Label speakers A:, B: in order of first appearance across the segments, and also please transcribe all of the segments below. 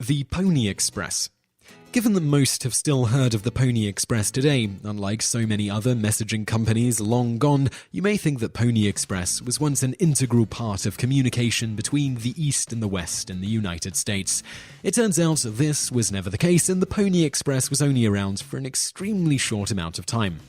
A: The Pony Express. Given that most have still heard of the Pony Express today, unlike so many other messaging companies long gone, you may think that Pony Express was once an integral part of communication between the East and the West in the United States. It turns out this was never the case, and the Pony Express was only around for an extremely short amount of time.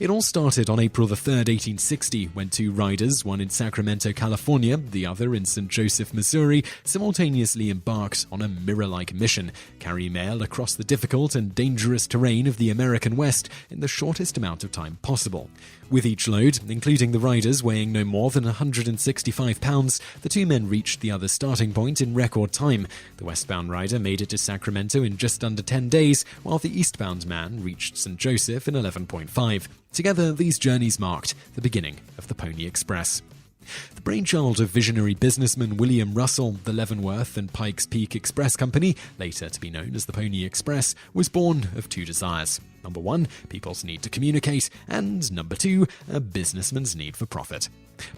A: It all started on April 3, 1860, when two riders, one in Sacramento, California, the other in St. Joseph, Missouri, simultaneously embarked on a mirror-like mission: carry mail across the difficult and dangerous terrain of the American West in the shortest amount of time possible. With each load, including the riders weighing no more than 165 pounds, the two men reached the other starting point in record time. The westbound rider made it to Sacramento in just under 10 days, while the eastbound man reached St. Joseph in 11.5. Together, these journeys marked the beginning of the Pony Express. The brainchild of visionary businessman William Russell, the Leavenworth and Pikes Peak Express Company, later to be known as the Pony Express, was born of two desires. Number one, people's need to communicate, and number two, a businessman's need for profit.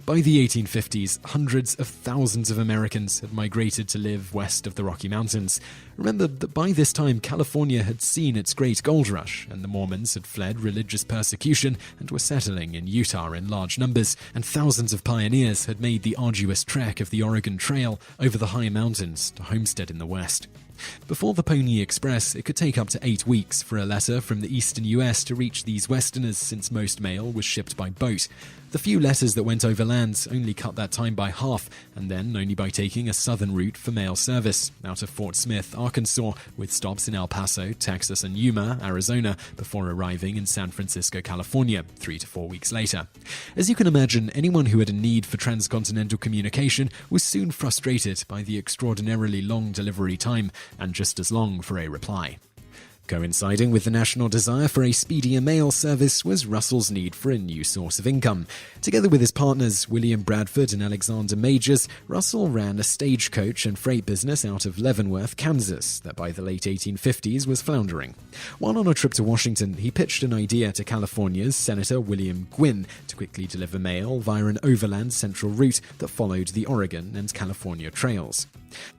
A: By the 1850s, hundreds of thousands of Americans had migrated to live west of the Rocky Mountains. Remember that by this time, California had seen its great gold rush, and the Mormons had fled religious persecution and were settling in Utah in large numbers, and thousands of pioneers had made the arduous trek of the Oregon Trail over the high mountains to homestead in the west. Before the Pony Express, it could take up to 8 weeks for a letter from the eastern US to reach these westerners, since most mail was shipped by boat. The few letters that went overland only cut that time by half, and then only by taking a southern route for mail service out of Fort Smith, Arkansas, with stops in El Paso, Texas, and Yuma, Arizona, before arriving in San Francisco, California, 3 to 4 weeks later. As you can imagine, anyone who had a need for transcontinental communication was soon frustrated by the extraordinarily long delivery time, and just as long for a reply. Coinciding with the national desire for a speedier mail service was Russell's need for a new source of income. Together with his partners, William Bradford and Alexander Majors, Russell ran a stagecoach and freight business out of Leavenworth, Kansas, that by the late 1850s was floundering. While on a trip to Washington, he pitched an idea to California's Senator William Gwin to quickly deliver mail via an overland central route that followed the Oregon and California trails.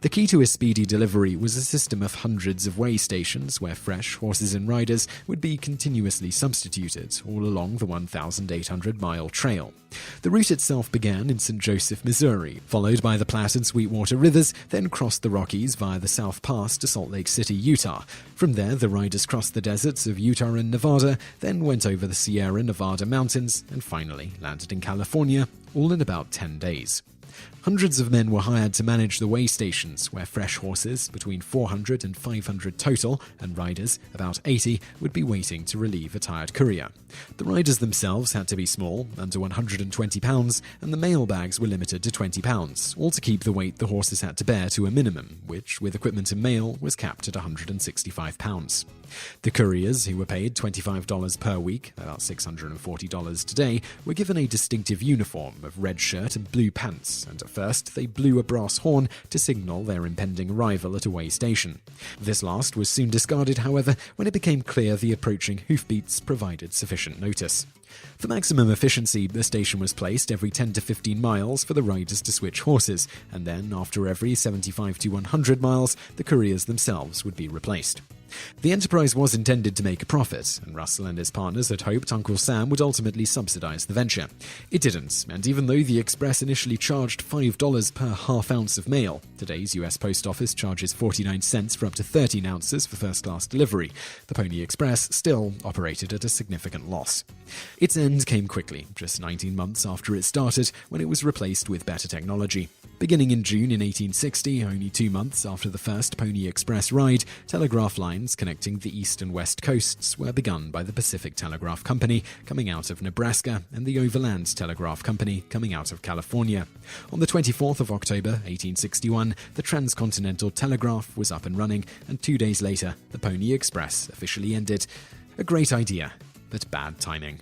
A: The key to a speedy delivery was a system of hundreds of way stations where fresh horses and riders would be continuously substituted all along the 1,800-mile trail. The route itself began in St. Joseph, Missouri, followed by the Platte and Sweetwater rivers, then crossed the Rockies via the South Pass to Salt Lake City, Utah. From there, the riders crossed the deserts of Utah and Nevada, then went over the Sierra Nevada mountains, and finally landed in California, all in about 10 days. Hundreds of men were hired to manage the way stations, where fresh horses, between 400 and 500 total, and riders, about 80, would be waiting to relieve a tired courier. The riders themselves had to be small, under 120 pounds, and the mail bags were limited to 20 pounds, all to keep the weight the horses had to bear to a minimum, which, with equipment and mail, was capped at 165 pounds. The couriers, who were paid $25 per week, about $640 today, were given a distinctive uniform of red shirt and blue pants, and at first they blew a brass horn to signal their impending arrival at a way station. This last was soon discarded, however, when it became clear the approaching hoofbeats provided sufficient notice. For maximum efficiency, the station was placed every 10 to 15 miles for the riders to switch horses, and then after every 75 to 100 miles, the couriers themselves would be replaced. The enterprise was intended to make a profit, and Russell and his partners had hoped Uncle Sam would ultimately subsidize the venture. It didn't, and even though the Express initially charged $5 per half ounce of mail, today's US Post Office charges 49 cents for up to 13 ounces for first-class delivery, the Pony Express still operated at a significant loss. Its end came quickly, just 19 months after it started, when it was replaced with better technology. Beginning in June in 1860, only 2 months after the first Pony Express ride, telegraph lines connecting the east and west coasts were begun by the Pacific Telegraph Company, coming out of Nebraska, and the Overland Telegraph Company, coming out of California. On the 24th of October, 1861, the Transcontinental Telegraph was up and running, and 2 days later, the Pony Express officially ended. A great idea, but bad timing.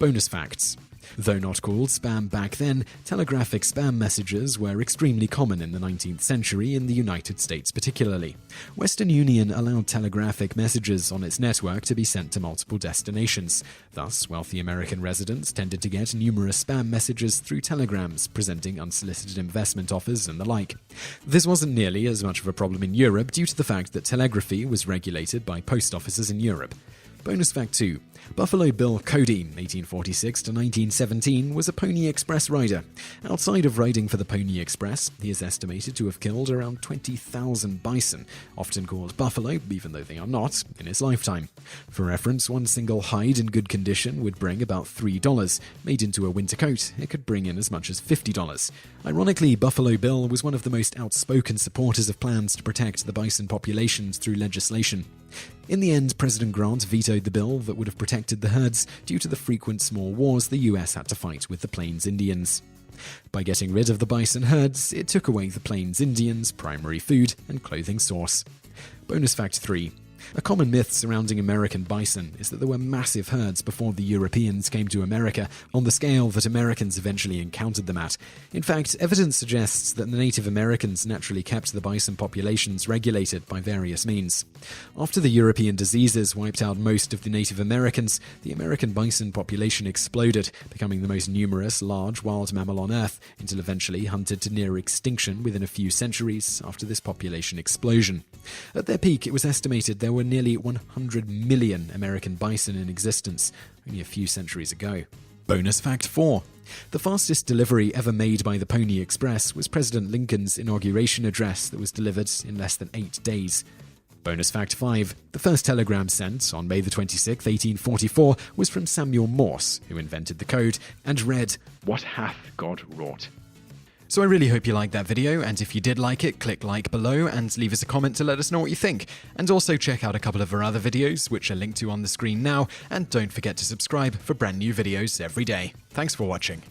A: Bonus facts. Though not called spam back then, telegraphic spam messages were extremely common in the 19th century in the United States particularly. Western Union allowed telegraphic messages on its network to be sent to multiple destinations. Thus, wealthy American residents tended to get numerous spam messages through telegrams presenting unsolicited investment offers and the like. This wasn't nearly as much of a problem in Europe due to the fact that telegraphy was regulated by post offices in Europe. Bonus fact 2. Buffalo Bill Cody, 1846 to 1917, was a Pony Express rider. Outside of riding for the Pony Express, he is estimated to have killed around 20,000 bison, often called buffalo, even though they are not, in his lifetime. For reference, one single hide in good condition would bring about $3. Made into a winter coat, it could bring in as much as $50. Ironically, Buffalo Bill was one of the most outspoken supporters of plans to protect the bison populations through legislation. In the end, President Grant vetoed the bill that would have protected the herds due to the frequent small wars the US had to fight with the Plains Indians. By getting rid of the bison herds, it took away the Plains Indians' primary food and clothing source. Bonus fact 3. A common myth surrounding American bison is that there were massive herds before the Europeans came to America, on the scale that Americans eventually encountered them at. In fact, evidence suggests that the Native Americans naturally kept the bison populations regulated by various means. After the European diseases wiped out most of the Native Americans, the American bison population exploded, becoming the most numerous large wild mammal on Earth, until eventually hunted to near extinction within a few centuries after this population explosion. At their peak, it was estimated there were nearly 100 million American bison in existence, only a few centuries ago. Bonus fact 4. The fastest delivery ever made by the Pony Express was President Lincoln's inauguration address that was delivered in less than 8 days. Bonus fact 5. The first telegram sent on May 26, 1844 was from Samuel Morse, who invented the code, and read, "What hath God wrought?" So I really hope you liked that video, and if you did like it, click like below and leave us a comment to let us know what you think. And also check out a couple of our other videos, which are linked to on the screen now, and don't forget to subscribe for brand new videos every day. Thanks for watching.